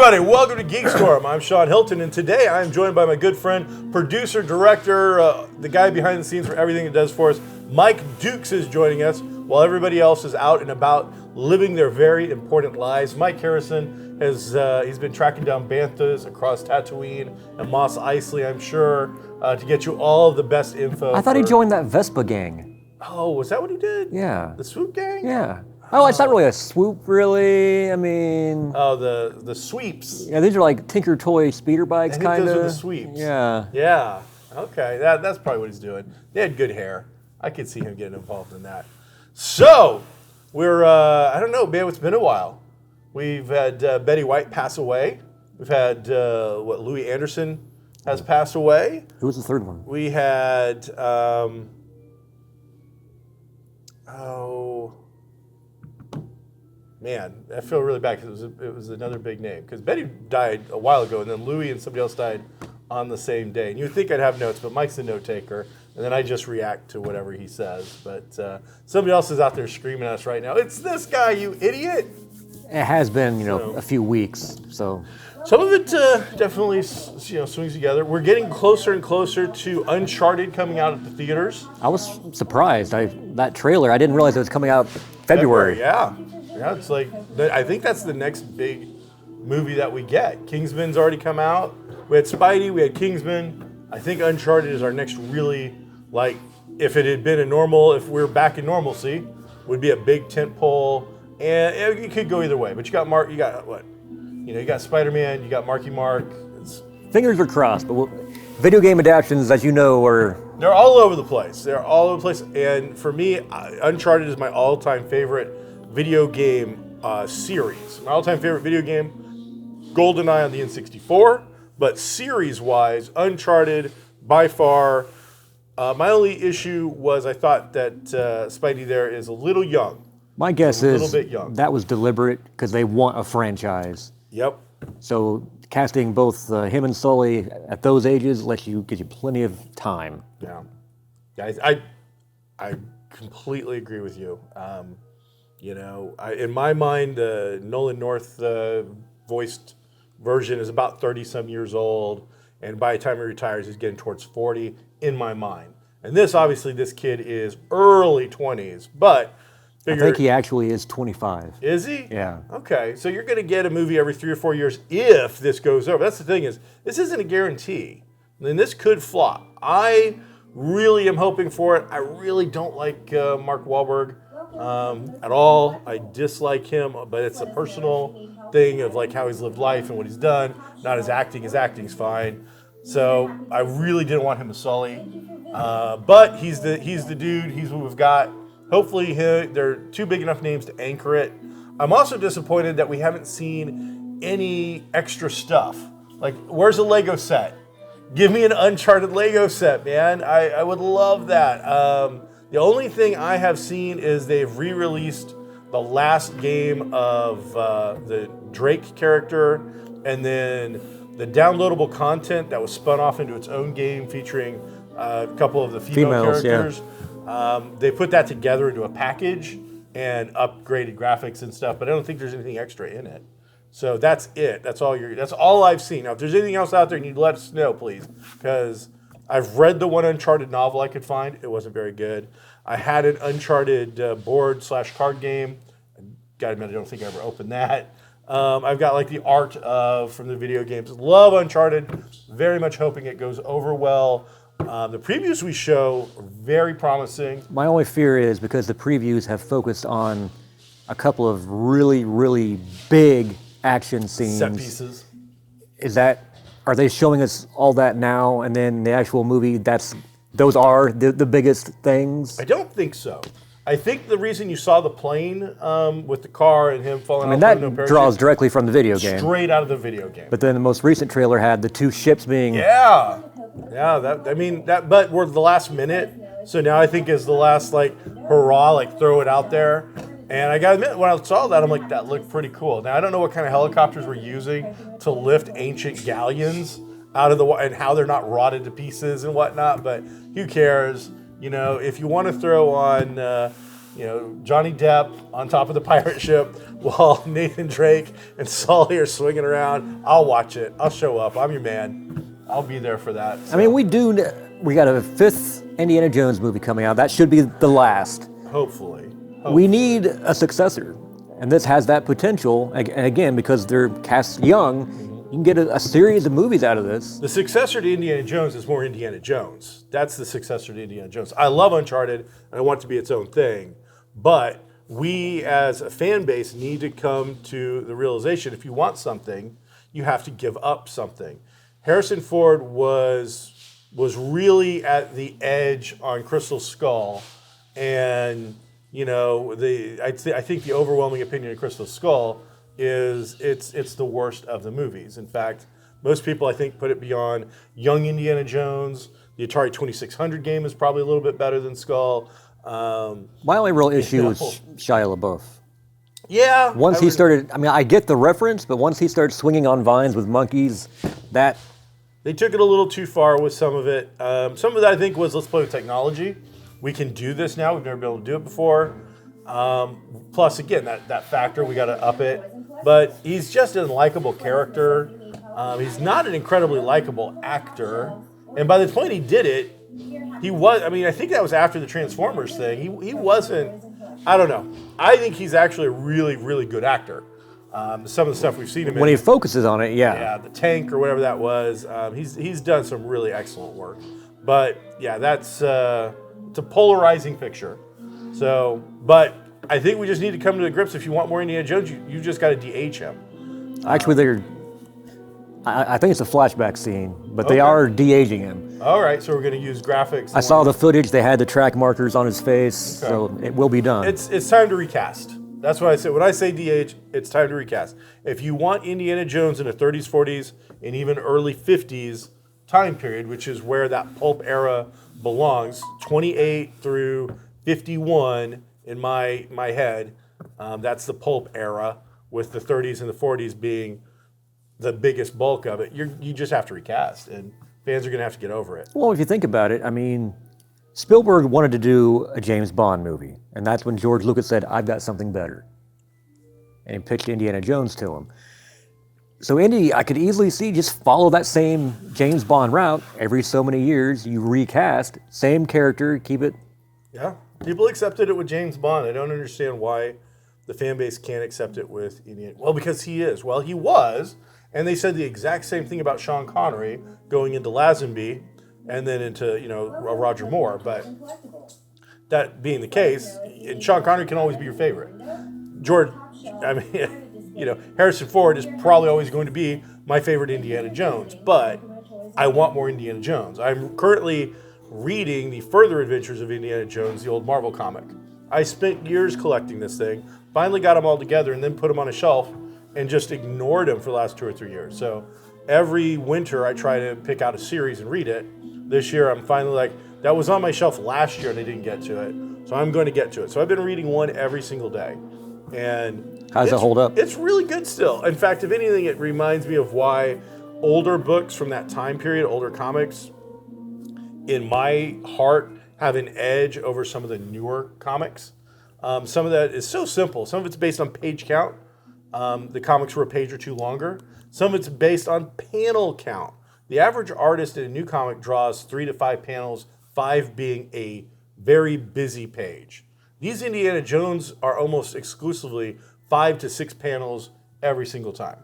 everybody, welcome to GeekStorm. I'm Sean Hilton, and today I'm joined by my good friend, producer, director, the guy behind the scenes for everything it does for us. Mike Dukes is joining us while everybody else is out and about living their very important lives. Mike Harrison has he's been tracking down banthas across Tatooine and Mos Eisley, I'm sure, to get you all of the best info. I thought he joined that Vespa gang. Oh, was that what he did? Yeah. The swoop gang? Yeah. Oh, it's not really a swoop, really. I mean... Oh, the sweeps. Yeah, these are like Tinker Toy speeder bikes, kind of. Those are the sweeps. Yeah. Yeah. Okay, that's probably what he's doing. They had good hair. I could see him getting involved in that. So, we're, I don't know, man, it's been a while. We've had Betty White pass away. We've had, Louis Anderson has passed away. Who was the third one? We had, man, I feel really bad because it was another big name. Because Betty died a while ago, and then Louis and somebody else died on the same day. And you'd think I'd have notes, but Mike's the note taker, and then I just react to whatever he says. But somebody else is out there screaming at us right now. It's this guy, you idiot! It has been, a few weeks, so... Some of it definitely, swings together. We're getting closer and closer to Uncharted coming out at the theaters. I was surprised. That trailer, I didn't realize it was coming out February. Yeah, it's like, I think that's the next big movie that we get. Kingsman's already come out. We had Spidey, we had Kingsman. I think Uncharted is our next really, like, if it had been if we're back in normalcy, would be a big tentpole. And it could go either way. But you got what? You got Spider-Man, you got Marky Mark. Fingers are crossed, but video game adaptions, as you know, they're all over the place. And for me, Uncharted is my all-time favorite video game series. My all-time favorite video game, GoldenEye on the N64. But series-wise, Uncharted, by far. My only issue was I thought that Spidey there is a little young. My guess is bit young. That was deliberate because they want a franchise. Yep. So casting both him and Sully at those ages gives you plenty of time. Yeah. Guys, I completely agree with you. In my mind, Nolan North voiced version is about 30-some years old, and by the time he retires, he's getting towards 40 in my mind. And this kid is early 20s, but... I think he actually is 25. Is he? Yeah. Okay, so you're going to get a movie every 3 or 4 years if this goes over. That's the thing is, this isn't a guarantee. And this could flop. I really am hoping for it. I really don't like Mark Wahlberg at all. I dislike him, but it's a personal thing of like how he's lived life and what he's done. Not his acting. His acting's fine. So I really didn't want him to Sully. But he's the dude. He's what we've got. Hopefully, they're two big enough names to anchor it. I'm also disappointed that we haven't seen any extra stuff. Like, where's a Lego set? Give me an Uncharted Lego set, man. I would love that. The only thing I have seen is they've re-released the last game of the Drake character, and then the downloadable content that was spun off into its own game featuring a couple of the female characters. Yeah. They put that together into a package and upgraded graphics and stuff, but I don't think there's anything extra in it. So that's it. That's all I've seen. Now, if there's anything else out there, you need to let us know, please, because I've read the one Uncharted novel I could find. It wasn't very good. I had an Uncharted board/card game. I gotta admit, I don't think I ever opened that. I've got like the art from the video games. Love Uncharted. Very much hoping it goes over well. The previews we show are very promising. My only fear is because the previews have focused on a couple of really, really big action scenes. Set pieces. Are they showing us all that now, and then the actual movie, those are the biggest things? I don't think so. I think the reason you saw the plane with the car and him falling out the window, that draws directly from the video game. Straight out of the video game. But then the most recent trailer had the two ships being... Yeah, but we're the last minute, so now I think is the last, hurrah, throw it out there. And I gotta admit, when I saw that, I'm like, that looked pretty cool. Now, I don't know what kind of helicopters we're using to lift ancient galleons out of the water and how they're not rotted to pieces and whatnot, but who cares? If you want to throw on Johnny Depp on top of the pirate ship while Nathan Drake and Sully are swinging around. I'll watch it. I'll show up. I'm your man. I'll be there for that. So. I mean, we got a 5th Indiana Jones movie coming out. That should be the last. Hopefully. We need a successor. And this has that potential. And again, because they're cast young, you can get a series of movies out of this. The successor to Indiana Jones is more Indiana Jones. That's the successor to Indiana Jones. I love Uncharted, and I want it to be its own thing. But we, as a fan base, need to come to the realization, if you want something, you have to give up something. Harrison Ford was really at the edge on Crystal Skull, and I think the overwhelming opinion of Crystal Skull is it's the worst of the movies. In fact, most people, I think, put it beyond Young Indiana Jones. The Atari 2600 game is probably a little bit better than Skull. My only real issue is Shia LaBeouf. Yeah. Once he started, I get the reference, but once he started swinging on vines with monkeys, that... They took it a little too far with some of it. Some of that, I think, was let's play with technology. We can do this now. We've never been able to do it before. Plus, again, that factor, we got to up it. But he's just an unlikable character. He's not an incredibly likable actor. And by the point he did it, he was, I think that was after the Transformers thing. He wasn't, I don't know. I think he's actually a really, really good actor. Some of the stuff we've seen him in. When he focuses on it, yeah. Yeah, the Tank or whatever that was. He's done some really excellent work. But yeah, it's a polarizing picture. So, but I think we just need to come to the grips. If you want more Indiana Jones, you just got to DH him. Actually, I think it's a flashback scene, but they are de-aging him. All right, so we're going to use graphics. I saw the footage. They had the track markers on his face, so it will be done. It's time to recast. That's what I say. When I say DH, it's time to recast. If you want Indiana Jones in the 30s, 40s, and even early 50s time period, which is where that pulp era belongs, 28 through 51 in my head, that's the pulp era, with the 30s and the 40s being the biggest bulk of it. You just have to recast, and fans are going to have to get over it. Well, if you think about it, Spielberg wanted to do a James Bond movie, and that's when George Lucas said, I've got something better. And he pitched Indiana Jones to him. So Indy, I could easily see, just follow that same James Bond route. Every so many years, you recast, same character, keep it. Yeah, people accepted it with James Bond. I don't understand why the fan base can't accept it with Indiana. Well, because he is. Well, he was, and they said the exact same thing about Sean Connery going into Lazenby and then into, Roger Moore. But that being the case, and Sean Connery can always be your favorite. Harrison Ford is probably always going to be my favorite Indiana Jones, but I want more Indiana Jones. I'm currently reading the Further Adventures of Indiana Jones, the old Marvel comic. I spent years collecting this thing, finally got them all together, and then put them on a shelf and just ignored them for the last 2 or 3 years. So every winter I try to pick out a series and read it. This year I'm finally like, that was on my shelf last year and I didn't get to it. So I'm going to get to it. So I've been reading one every single day. And how does it hold up? It's really good still. In fact, if anything, it reminds me of why older books from that time period, older comics, in my heart, have an edge over some of the newer comics. Some of that is so simple. Some of it's based on page count. The comics were a page or two longer. Some of it's based on panel count. The average artist in a new comic draws 3 to 5 panels, 5 being a very busy page. These Indiana Jones are almost exclusively 5 to 6 panels every single time.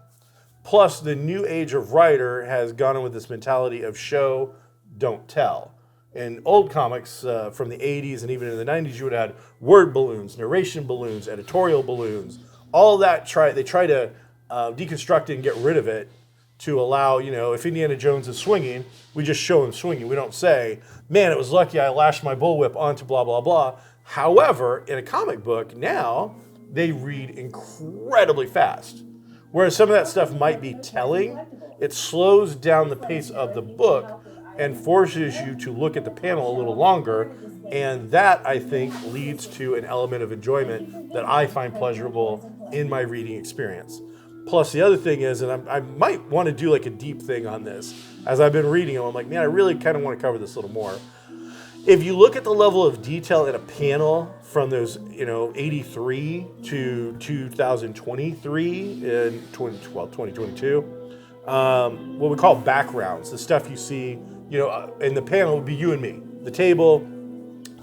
Plus, the new age of writer has gone in with this mentality of show, don't tell. In old comics from the 80s and even in the 90s, you would have had word balloons, narration balloons, editorial balloons. All that, they try to deconstruct it and get rid of it to allow, if Indiana Jones is swinging, we just show him swinging. We don't say, man, it was lucky I lashed my bullwhip onto blah, blah, blah. However, in a comic book, now they read incredibly fast. Whereas some of that stuff might be telling, it slows down the pace of the book and forces you to look at the panel a little longer. And that, I think, leads to an element of enjoyment that I find pleasurable in my reading experience. Plus, the other thing is, and I might want to do like a deep thing on this, as I've been reading them, I'm like, man, I really kind of want to cover this a little more. if you look at the level of detail in a panel from those, 83 to 2023 in 2022, what we call backgrounds, the stuff you see, in the panel would be you and me, the table,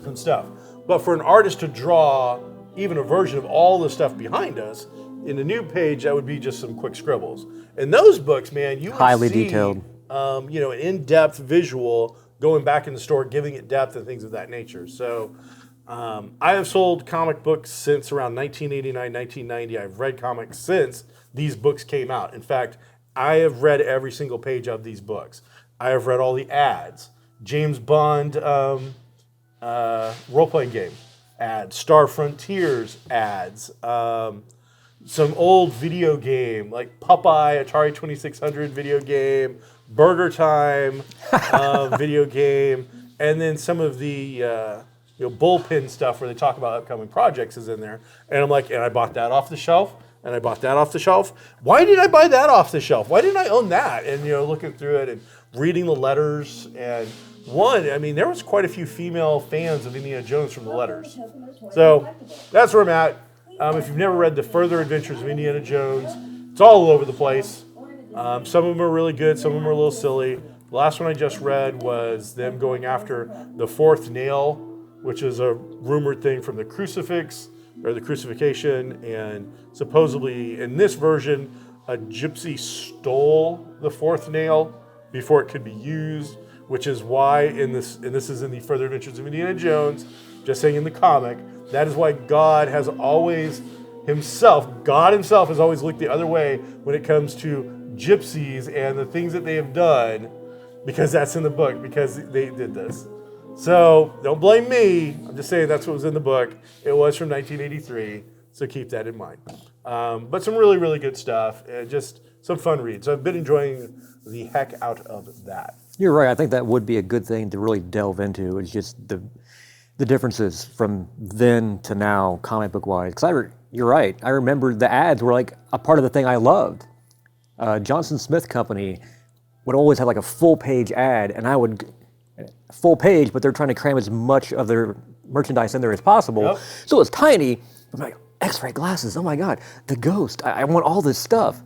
and stuff. But for an artist to draw even a version of all the stuff behind us, in the new page, that would be just some quick scribbles. In those books, man, you would Highly see, detailed. an in-depth visual going back in the store, giving it depth and things of that nature. So I have sold comic books since around 1989, 1990. I've read comics since these books came out. In fact, I have read every single page of these books. I have read all the ads. James Bond role-playing game ads, Star Frontiers ads, some old video game like Popeye, Atari 2600 video game, Burger Time video game, and then some of the bullpen stuff where they talk about upcoming projects is in there. And I'm like, and I bought that off the shelf, and I bought that off the shelf. Why did I buy that off the shelf? Why didn't I own that? And looking through it and reading the letters, and there was quite a few female fans of Indiana Jones from the letters. So that's where I'm at. If you've never read The Further Adventures of Indiana Jones, it's all over the place. Some of them are really good, some of them are a little silly. The last one I just read was them going after the fourth nail, which is a rumored thing from the crucifix, or the crucifixion, and supposedly in this version, a gypsy stole the fourth nail before it could be used, which is why and this is in The Further Adventures of Indiana Jones, just saying in the comic, that is why God himself has always looked the other way when it comes to gypsies and the things that they have done, because that's in the book, because they did this. So don't blame me. I'm just saying that's what was in the book. It was from 1983, so keep that in mind. But some really, really good stuff, and just some fun reads. So I've been enjoying the heck out of that. You're right. I think that would be a good thing to really delve into. It's just the differences from then to now, comic book wise. Because you're right. I remember the ads were like a part of the thing I loved. Johnson Smith Company would always have like a full page ad, and I would full page, but they're trying to cram as much of their merchandise in there as possible. Yep. So it's tiny. I'm like, X-ray glasses. Oh my God, the Ghost. I want all this stuff.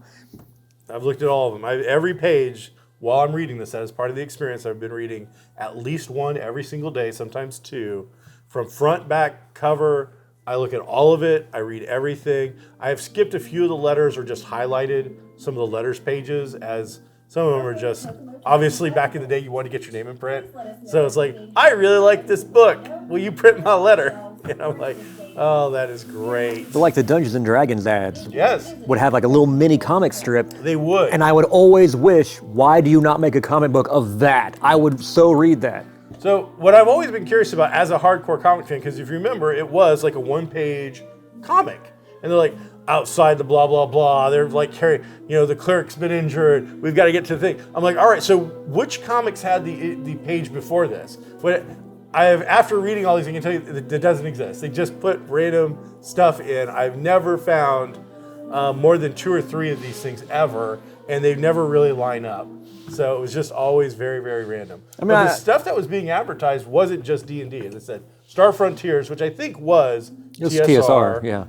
I've looked at all of them. Every page. While I'm reading this, that is part of the experience. I've been reading at least one every single day, sometimes two. From front, back, cover, I look at all of it. I read everything. I have skipped a few of the letters or just highlighted some of the letters pages, as some of them are just, obviously back in the day you wanted to get your name in print. So it's like, I really like this book. Will you print my letter? And I'm like, oh, that is great. But like the Dungeons and Dragons ads. Yes. Would have like a little mini comic strip. They would. And I would always wish, why do you not make a comic book of that? I would so read that. So what I've always been curious about as a hardcore comic fan, because if you remember, it was like a one-page comic. And they're like, outside the blah, blah, blah. They're like, carrying, the cleric's been injured. We've got to get to the thing. I'm like, all right, so which comics had the page before this? But after reading all these, I can tell you that it doesn't exist. They just put random stuff in. I've never found more than 2 or 3 of these things ever, and they never really line up. So it was just always very, very random. But the stuff that was being advertised wasn't just D&D. As I said, Star Frontiers, which I think was TSR. Yeah.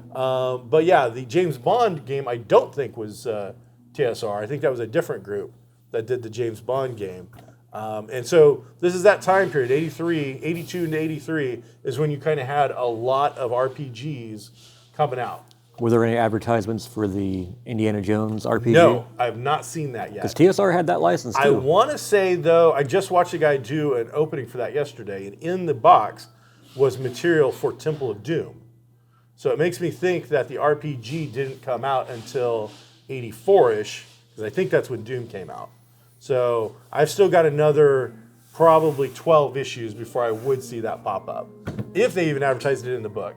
But yeah, the James Bond game I don't think was TSR. I think that was a different group that did the James Bond game. And so this is that time period, 82 into 83, is when you kind of had a lot of RPGs coming out. Were there any advertisements for the Indiana Jones RPG? No, I have not seen that yet. Because TSR had that license too. I want to say, though, I just watched a guy do an opening for that yesterday, and in the box was material for Temple of Doom. So it makes me think that the RPG didn't come out until 84-ish, because I think that's when Doom came out. So I've still got another probably 12 issues before I would see that pop up, if they even advertised it in the book.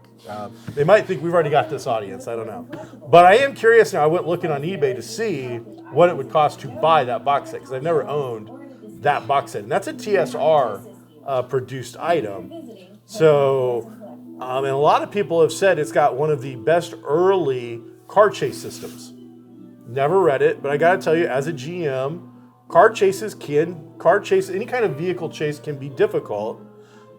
They might think we've already got this audience, I don't know. But I am curious now. I went looking on eBay to see what it would cost to buy that box set, because I've never owned that box set. And that's a TSR produced item. So, and a lot of people have said it's got one of the best early car chase systems. Never read it, but I gotta tell you, as a GM, any kind of vehicle chase can be difficult.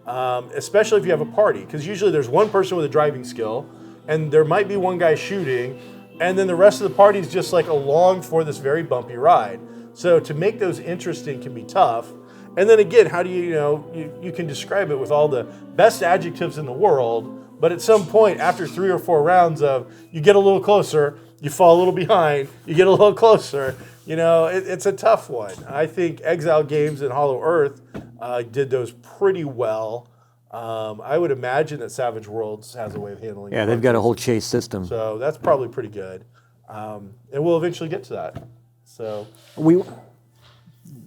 especially if you have a party, because usually there's one person with a driving skill, and there might be one guy shooting, and then the rest of the party is just like along for this very bumpy ride. So to make those interesting can be tough. And then again, how do you can describe it with all the best adjectives in the world, but at some point after 3 or 4 rounds of you get a little closer, you fall a little behind, you get a little closer, it's a tough one. I think Exile Games and Hollow Earth did those pretty well. I would imagine that Savage Worlds has a way of handling it. Yeah, they've got a whole chase system. So that's probably pretty good. And we'll eventually get to that. So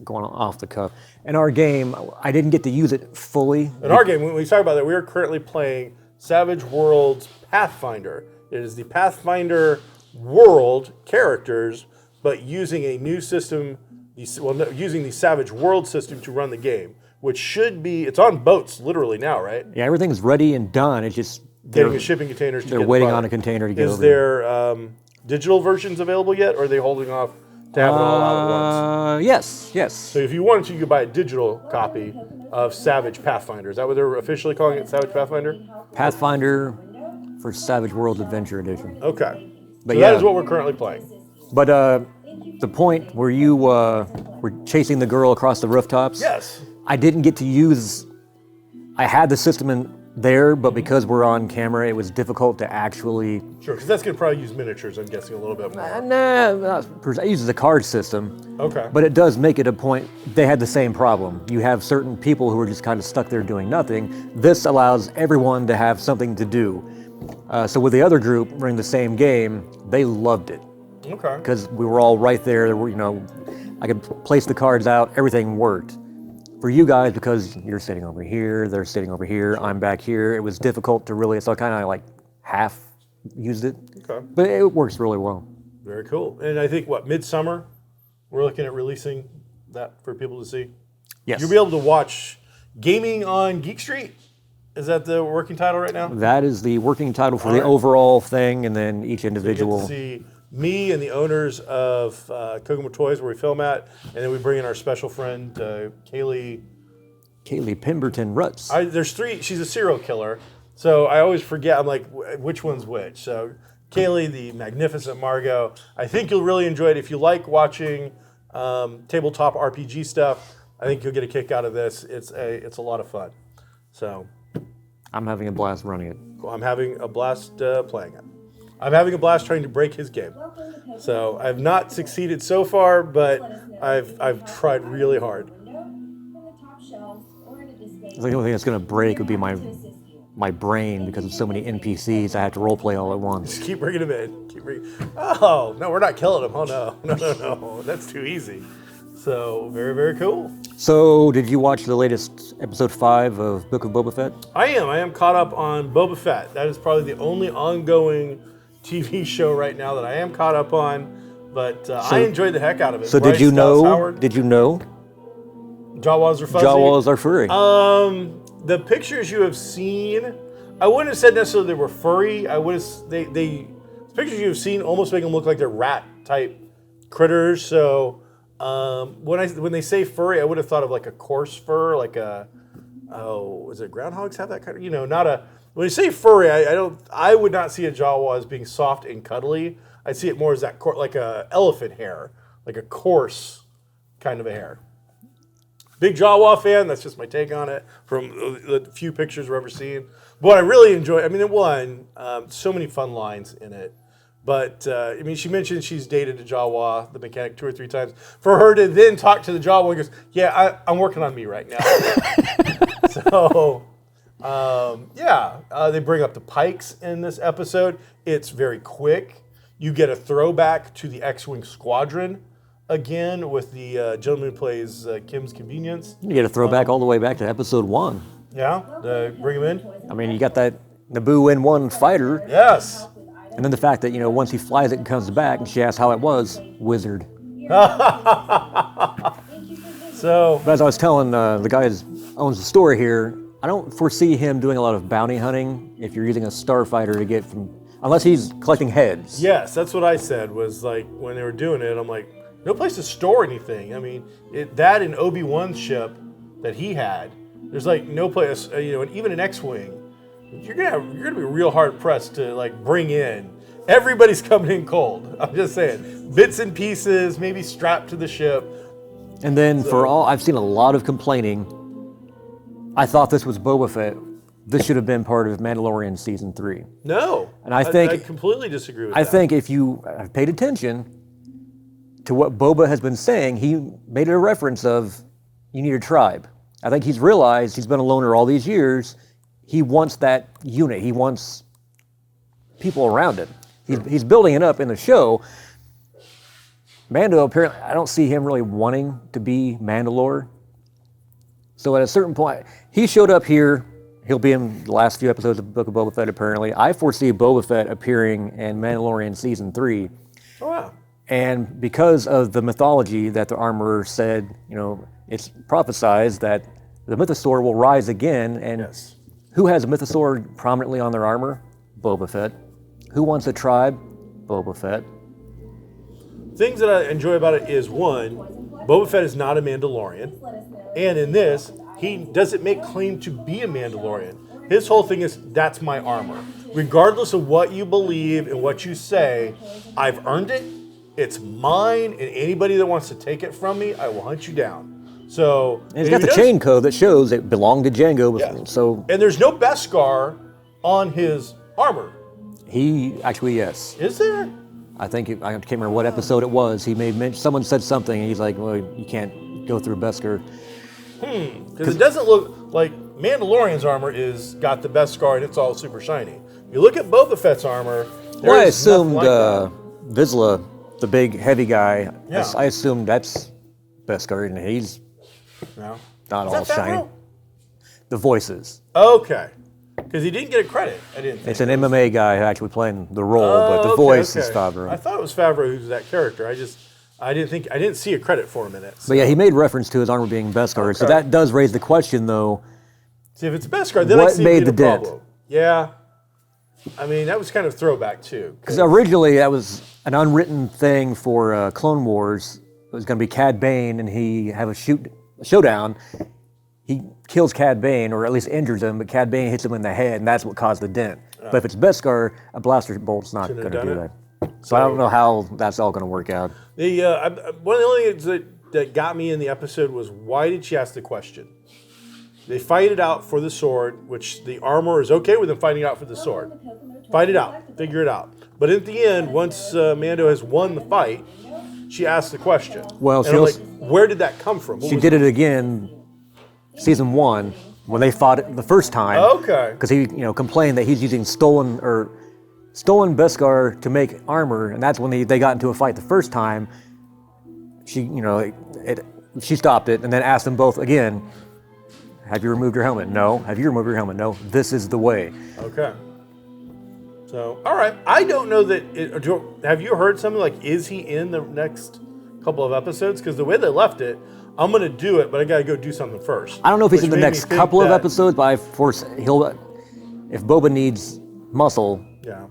going off the cuff. In our game, I didn't get to use it fully. In our game, when we talk about that, we are currently playing Savage Worlds Pathfinder. It is the Pathfinder world characters, but using a new system, using the Savage World system to run the game, which should be, it's on boats literally now, right? Yeah, everything's ready and done. It's just getting the shipping containers to they're get waiting the on a container to get Is over there digital versions available yet, or are they holding off to have it all out at once? Yes. So if you wanted to, you could buy a digital copy of Savage Pathfinder. Is that what they're officially calling it, Savage Pathfinder? Pathfinder for Savage Worlds Adventure Edition. Okay. But so that is what we're currently playing. But the point where you were chasing the girl across the rooftops, Yes. I didn't get to use. I had the system in there, but because we're on camera, it was difficult to actually. Sure, because that's going to probably use miniatures, I'm guessing, a little bit more. Nah, I use the card system. Okay. But it does make it a point. They had the same problem. You have certain people who are just kind of stuck there doing nothing. This allows everyone to have something to do. So with the other group running the same game, they loved it. Okay. Because we were all right there. I could place the cards out. Everything worked. For you guys, because you're sitting over here, they're sitting over here, I'm back here, it was difficult to really, so I kind of like half used it. Okay. But it works really well. Very cool. And I think, midsummer, we're looking at releasing that for people to see? Yes. You'll be able to watch Gaming on Geek Street. Is that the working title right now? That is the working title for the overall thing, and then each individual. So you get to see me and the owners of Kokomo Toys, where we film at, and then we bring in our special friend, Kaylee. Kaylee Pemberton Rutz. There's 3. She's a serial killer, so I always forget. I'm like, which one's which? So Kaylee, the magnificent Margot. I think you'll really enjoy it. If you like watching tabletop RPG stuff, I think you'll get a kick out of this. It's a lot of fun. So I'm having a blast running it. I'm having a blast playing it. I'm having a blast trying to break his game. So I've not succeeded so far, but I've tried really hard. The only thing that's going to break would be my brain because of so many NPCs. I have to role play all at once. Just keep bringing them in. Oh no, we're not killing them. Oh no, that's too easy. So very, very cool. So did you watch the latest episode 5 of Book of Boba Fett? I am caught up on Boba Fett. That is probably the only ongoing TV show right now that I am caught up on. But I enjoyed the heck out of it. So Bryce Dallas Howard, did you know Jawas are fuzzy? Jawas are furry? The pictures you have seen, I wouldn't have said necessarily they were furry. I would have the pictures you have seen almost make them look like they're rat type critters. So when they say furry, I would have thought of like a coarse fur, like is it groundhogs have that kind of, not a. When you say furry, I would not see a Jawa as being soft and cuddly. I see it more as that like a elephant hair, like a coarse kind of a hair. Big Jawa fan. That's just my take on it from the few pictures we've ever seen. But what I really enjoy, it won so many fun lines in it. But she mentioned she's dated a Jawa, the mechanic, 2 or 3 times. For her to then talk to the Jawa and goes, "Yeah, I'm working on me right now." So. They bring up the Pikes in this episode. It's very quick. You get a throwback to the X-Wing Squadron again with the gentleman who plays Kim's Convenience. You get a throwback all the way back to episode 1. Yeah, bring him in. You got that Naboo N1 fighter. Yes. And then the fact that, once he flies it and comes back and she asks how it was, wizard. So, but as I was telling the guy who owns the store here, I don't foresee him doing a lot of bounty hunting if you're using a starfighter to get from, unless he's collecting heads. Yes, that's what I said, was like, when they were doing it, I'm like, no place to store anything. That and Obi-Wan's ship that he had, There's like no place, and even an X-wing, you're gonna be real hard pressed to like bring in. Everybody's coming in cold. I'm just saying, bits and pieces, maybe strapped to the ship. And then I've seen a lot of complaining. I thought this was Boba Fett. This should have been part of Mandalorian season 3. No, and I completely disagree with that. I think if you have paid attention to what Boba has been saying, he made a reference of, you need a tribe. I think he's realized he's been a loner all these years. He wants that unit. He wants people around him. He's building it up in the show. Mando, apparently, I don't see him really wanting to be Mandalore. So at a certain point, he showed up here. He'll be in the last few episodes of the Book of Boba Fett, apparently. I foresee Boba Fett appearing in Mandalorian season 3. Oh, wow. And because of the mythology that the armorer said, it's prophesized that the mythosaur will rise again. And yes. Who has a mythosaur prominently on their armor? Boba Fett. Who wants a tribe? Boba Fett. Things that I enjoy about it is, one, Boba Fett is not a Mandalorian. And in this, he doesn't make claim to be a Mandalorian. His whole thing is, that's my armor. Regardless of what you believe and what you say, I've earned it. It's mine, and anybody that wants to take it from me, I will hunt you down. So, and he's got the chain code that shows it belonged to Jango. Yeah. So, and there's no Beskar on his armor. He actually, yes. Is there? I can't remember what episode it was. He made mention, someone said something, and he's like, well, you can't go through Beskar. Because it doesn't look like Mandalorian's armor is got the Beskar and it's all super shiny. You look at Boba Fett's armor. Well, I assumed Vizsla, the big heavy guy. Yeah. I assumed that's Beskar, and he's not all shiny. The voices. Okay. Because he didn't get a credit. I didn't think. It's an MMA guy actually playing the role, but the voice is Favreau. I thought it was Favreau who's that character. I didn't see a credit for him in it. So. But yeah, he made reference to his armor being Beskar. Okay. So that does raise the question, though. See, if it's Beskar, then I see what made the dent? Problem. Yeah. I mean, that was kind of throwback, too. Because originally, that was an unwritten thing for Clone Wars. It was going to be Cad Bane, and he have a showdown. He kills Cad Bane, or at least injures him, but Cad Bane hits him in the head, and that's what caused the dent. But if it's Beskar, a blaster bolt's not going to do that. So I don't know how that's all going to work out. One of the only things that got me in the episode was, why did she ask the question? They fight it out for the sword, which the armor is okay with them fighting it out for the sword. Fight it out. Figure it out. But at the end, once Mando has won the fight, she asked the question. Well, and I'm like, where did that come from? She did it again, season 1, when they fought it the first time. Okay. Because he, complained that he's using stolen Beskar to make armor, and that's when they got into a fight the first time. She, she stopped it and then asked them both again, have you removed your helmet? No. Have you removed your helmet? No. This is the way. Okay. So, all right. I don't know that. Have you heard something like, is he in the next couple of episodes? Because the way they left it, I'm going to do it, but I got to go do something first. I don't know if he's in the next couple of episodes, but if Boba needs muscle. Yeah.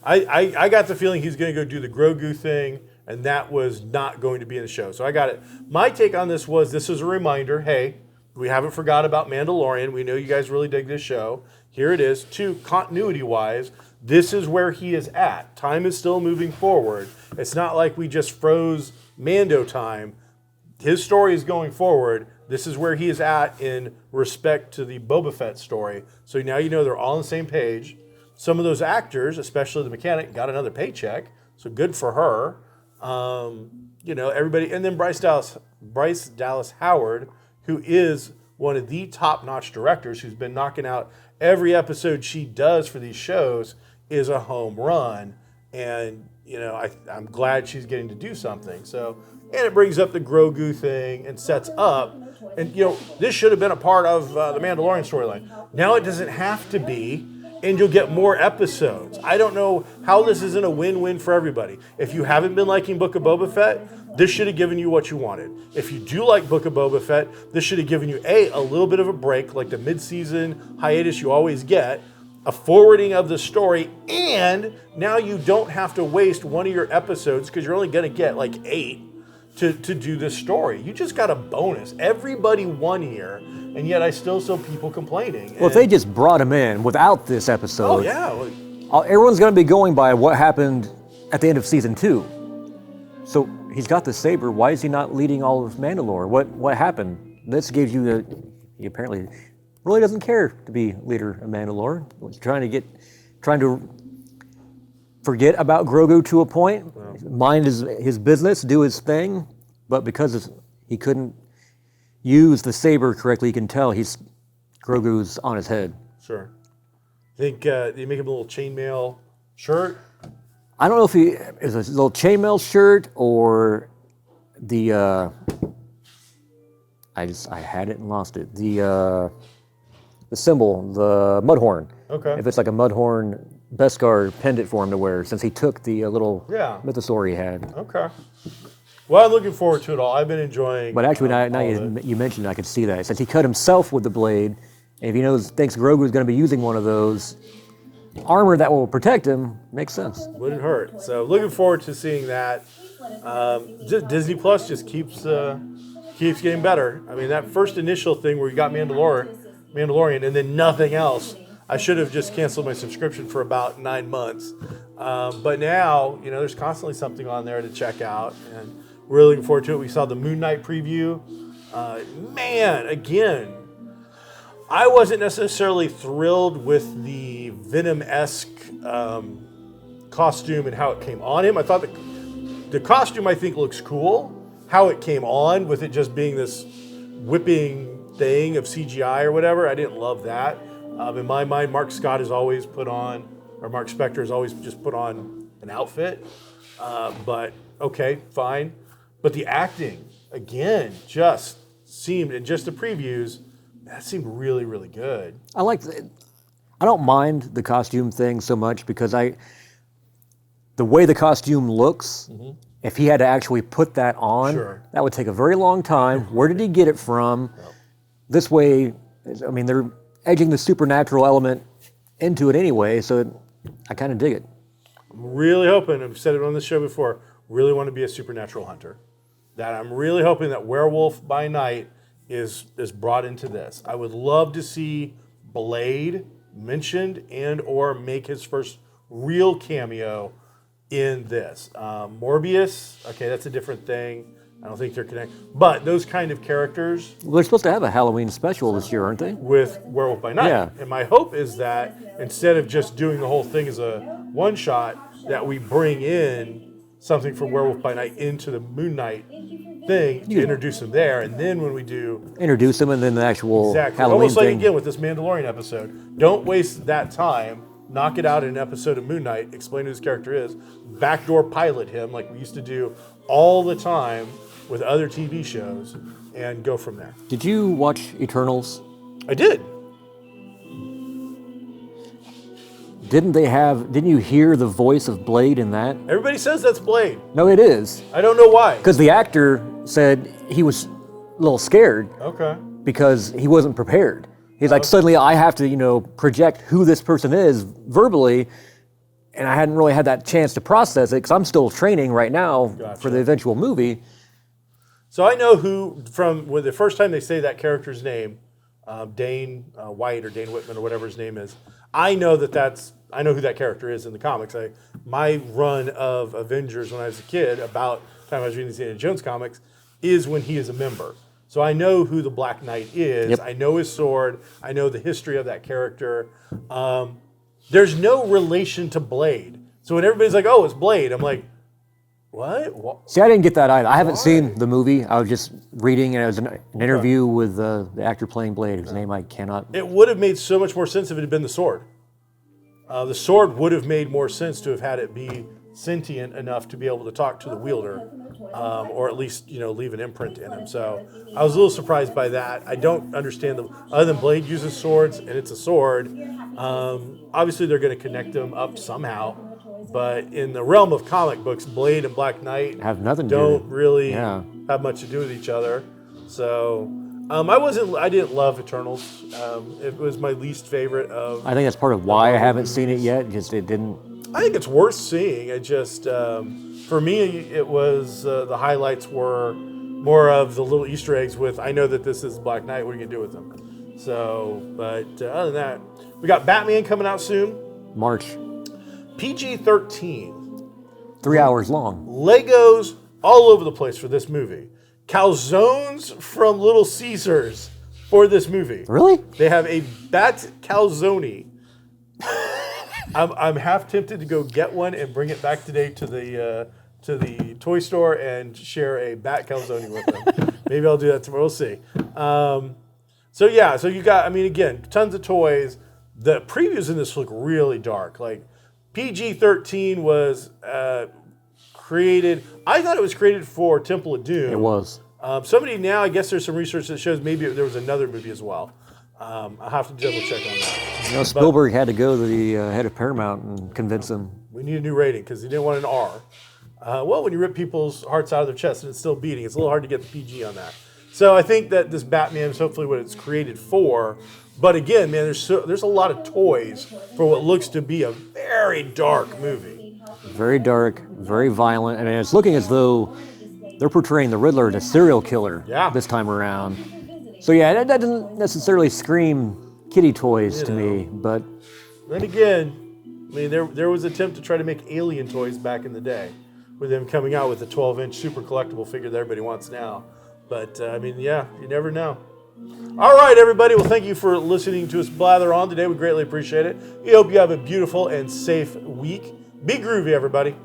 I got the feeling he's going to go do the Grogu thing, and that was not going to be in the show. So I got it. My take on this was a reminder, hey, we haven't forgot about Mandalorian. We know you guys really dig this show. Here it is. 2, continuity-wise, this is where he is at. Time is still moving forward. It's not like we just froze Mando time. His story is going forward. This is where he is at in respect to the Boba Fett story. So now you know they're all on the same page. Some of those actors, especially the mechanic, got another paycheck. So good for her. Everybody. And then Bryce Dallas Howard, who is one of the top-notch directors, who's been knocking out every episode she does for these shows, is a home run. And, I'm glad she's getting to do something. So, and it brings up the Grogu thing and sets up. And, this should have been a part of the Mandalorian storyline. Now it doesn't have to be, and you'll get more episodes. I don't know how this isn't a win-win for everybody. If you haven't been liking Book of Boba Fett, this should have given you what you wanted. If you do like Book of Boba Fett, this should have given you, a little bit of a break, like the mid-season hiatus you always get, a forwarding of the story, and now you don't have to waste one of your episodes, because you're only going to get like 8, to do this story. You just got a bonus. Everybody won here, and yet I still saw people complaining. Well, if they just brought him in without this episode, oh yeah, everyone's going to be going by what happened at the end of season 2. So he's got the saber. Why is he not leading all of Mandalore? What happened? This gives you he apparently really doesn't care to be leader of Mandalore. He's trying to forget about Grogu to a point, mind his business, do his thing, but because he couldn't use the saber correctly, you can tell Grogu's on his head. Sure. I think they make him a little chainmail shirt. I don't know if he is a little chainmail shirt or the I had it and lost it. The symbol, the mudhorn. Okay. If it's like a mudhorn, Beskar pinned it for him to wear since he took the little mythosaur he had. Okay. Well, I'm looking forward to it all. I've been enjoying. But actually, now you mentioned it, I could see that. Since he cut himself with the blade, and if he thinks Grogu is going to be using one of those, armor that will protect him makes sense. Wouldn't hurt. So looking forward to seeing that. Disney Plus just keeps getting better. I mean, that first initial thing where you got Mandalorian and then nothing else, I should have just canceled my subscription for about 9 months. But now, there's constantly something on there to check out, and we're really looking forward to it. We saw the Moon Knight preview. Again, I wasn't necessarily thrilled with the Venom-esque costume and how it came on him. I thought the costume, I think, looks cool. How it came on with it just being this whipping thing of CGI or whatever, I didn't love that. In my mind, Mark Spector has always just put on an outfit. But okay, fine. But the acting, again, just seemed, and just the previews, that seemed really, really good. I don't mind the costume thing so much because the way the costume looks, if he had to actually put that on, that would take a very long time. Where did he get it from? Yep. This way, I mean, they're edging the supernatural element into it anyway, so I kind of dig it. I'm really hoping, I've said it on this show before, really want to be a supernatural hunter. That I'm really hoping that Werewolf by Night is brought into this. I would love to see Blade mentioned and or make his first real cameo in this. Morbius, okay, that's a different thing. I don't think they're connected. But those kind of characters... Well, they're supposed to have a Halloween special this year, aren't they? With Werewolf by Night. Yeah. And my hope is that instead of just doing the whole thing as a one-shot, that we bring in something from Werewolf by Night into the Moon Knight thing to introduce them there. And then when we do... Introduce them and then the actual Halloween almost like, thing. again, with this Mandalorian episode. Don't waste that time. Knock it out in an episode of Moon Knight. Explain who his character is. Backdoor pilot him like we used to do all the time with other TV shows, and go from there. Did you watch Eternals? I did. Didn't you hear the voice of Blade in that? Everybody says that's Blade. No, it is. I don't know why. Because the actor said he was a little scared. Okay. Because he wasn't prepared. He's like, suddenly I have to, project who this person is verbally, and I hadn't really had that chance to process it because I'm still training right now for the eventual movie. So I know who, from the first time they say that character's name, Dane White or Dane Whitman or whatever his name is, I know I know who that character is in the comics. My run of Avengers when I was a kid, about the time I was reading the Indiana Jones comics, is when he is a member. So I know who the Black Knight is. Yep. I know his sword. I know the history of that character. There's no relation to Blade. So when everybody's like, oh, it's Blade, I'm like, what? See, I didn't get that either. I haven't seen the movie. I was just reading, and it was an interview with the actor playing Blade, whose name I cannot... It would have made so much more sense if it had been the sword. The sword would have made more sense to have had it be sentient enough to be able to talk to the wielder, or at least, leave an imprint in him. So I was a little surprised by that. I don't understand other than Blade uses swords, and it's a sword. Obviously, they're going to connect them up somehow. But in the realm of comic books, Blade and Black Knight have nothing don't really have much to do with each other. So I didn't love Eternals. It was my least favorite of. I think that's part of why I haven't seen it yet. Just it didn't. I think it's worth seeing. I just For me, it was the highlights were more of the little Easter eggs with, I know that this is Black Knight, what are you going to do with them? So, but other than that, we got Batman coming out soon. March. PG-13. 3 hours long. Legos all over the place for this movie. Calzones from Little Caesars for this movie. Really? They have a bat calzone. I'm half tempted to go get one and bring it back today to the toy store and share a bat calzone with them. Maybe I'll do that tomorrow. We'll see. So you got, I mean, again, tons of toys. The previews in this look really dark. Like PG-13 was created. I thought it was created for Temple of Doom. It was. Somebody now, I guess there's some research that shows maybe there was another movie as well. I'll have to double check on that. You know, Spielberg had to go to the head of Paramount and convince him. We need a new rating because he didn't want an R. Well, when you rip people's hearts out of their chest and it's still beating, it's a little hard to get the PG on that. So I think that this Batman is hopefully what it's created for. But again, man, there's a lot of toys for what looks to be a very dark movie. Very dark, very violent, and it's looking as though they're portraying the Riddler as a serial killer this time around. So yeah, that doesn't necessarily scream kiddie toys to me, but then again, I mean, there was an attempt to try to make Alien toys back in the day, with them coming out with the 12-inch super collectible figure that everybody wants now. But I mean, yeah, you never know. All right, everybody. Well, thank you for listening to us blather on today. We greatly appreciate it. We hope you have a beautiful and safe week. Be groovy, everybody.